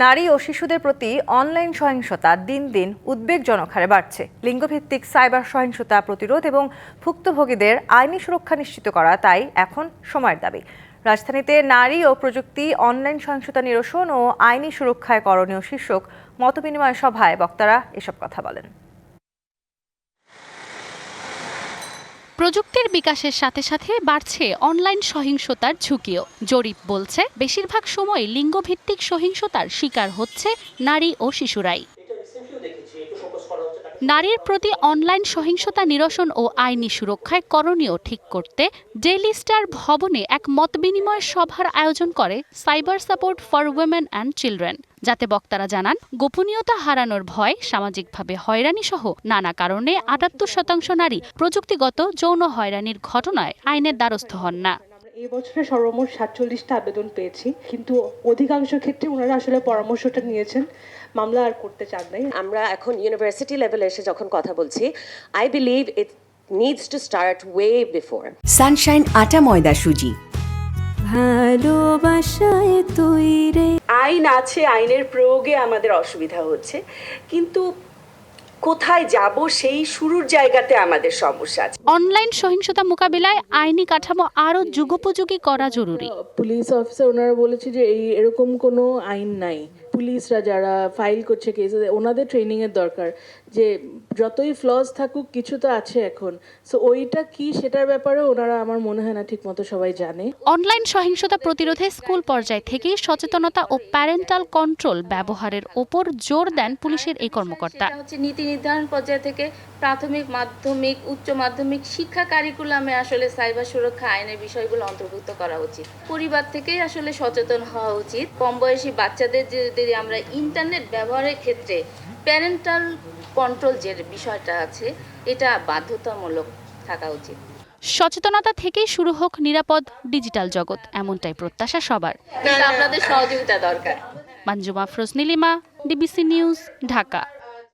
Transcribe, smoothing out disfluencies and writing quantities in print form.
নারী ও শিশুদের প্রতি অনলাইন সহিংসতা দিন দিন উদ্বেগজনক হারে বাড়ছে। লিঙ্গভিত্তিক সাইবার সহিংসতা প্রতিরোধ এবং ভুক্তভোগীদের আইনি সুরক্ষা নিশ্চিত করা তাই এখন সময়ের দাবি। রাজধানীতে নারী ও প্রযুক্তি, অনলাইন সহিংসতা নিরসন ও আইনি সুরক্ষায় করণীয় শীর্ষক মতবিনিময় সভায় বক্তারা এসব কথা বলেন। প্রযুক্তির বিকাশের সাথে সাথে বাড়ছে অনলাইন সহিংসতার ঝুঁকিও। জরিপ বলছে বেশিরভাগ সময় লিঙ্গভিত্তিক সহিংসতার শিকার হচ্ছে নারী ও শিশুরাই। নারীর প্রতি অনলাইন সহিংসতা নিরসন ও আইনি সুরক্ষায় করণীয় ঠিক করতে ডেইলি স্টার ভবনে এক মতবিনিময় সভার আয়োজন করে cyber support for women and children, যাতে বক্তারা জানান গোপনীয়তা হারানোর ভয়, সামাজিকভাবে হয়রানি সহ নানা কারণে ৭৮% নারী প্রযুক্তিগত যৌন হয়রানির ঘটনায় আইনের দ্বারস্থ হন না। এই বছরে সর্বমোট ৪৭টা আবেদন পেয়েছি, কিন্তু অধিকাংশ ক্ষেত্রে ওনারা আসলে পরামর্শটা নিয়েছেন, মামলা আর করতে চান নাই। আমরা এখন ইউনিভার্সিটি লেভেলে এসে যখন কথা বলছি, I believe it needs to start way before. Sunshine আটা ময়দা সুজি, ভালোবাসায় তৈরি। আইন আছে, আইনের প্রয়োগে আমাদের অসুবিধা হচ্ছে, কিন্তু কোথায় যাব সেই শুরুর জায়গাতে আমাদের সমস্যা আছে। অনলাইন সহিংসতা মোকাবিলায় আইনি কাঠামো আরও যুগোপযোগী করা জরুরি। পুলিশ অফিসার ওনারা বলেছে যে এরকম কোনো আইন নাই। পুলিশরা যারা ফাইল করছে কেস, ওনাদের ট্রেনিং এর দরকার, যে যতই ফ্লস থাকুক কিছু তো আছে এখন। সো ওইটা কি সেটার ব্যাপারে ওনারা আমার মনে হয় না ঠিকমতো সবাই জানে। অনলাইন সহিংসতা প্রতিরোধে স্কুল পর্যায় থেকেই সচেতনতা ও প্যারেন্টাল কন্ট্রোল ব্যবহারের ওপর জোর দেন পুলিশের এই কর্মকর্তা। নীতি নির্ধারণ পর্যায় থেকে প্রাথমিক, মাধ্যমিক, উচ্চ মাধ্যমিক শিক্ষা কারিকুলামে আসলে সাইবার সুরক্ষা আইনের বিষয়গুলো অন্তর্ভুক্ত করা উচিত। পরিবার থেকেই আসলে সচেতন হওয়া উচিত। কম বয়সী বাচ্চাদের যদি আমরা ইন্টারনেট ব্যবহারের ক্ষেত্রে প্যারেন্টাল কন্ট্রোল যে বিষয়টা আছে, এটা বাধ্যতামূলক থাকা উচিত। সচেতনতা থেকেই শুরু হোক নিরাপদ ডিজিটাল জগৎ, এমনটাই প্রত্যাশা সবার। আপনাদের সহযোগিতা দরকার। Manjuma Afroz Nilima, DBC news, Dhaka.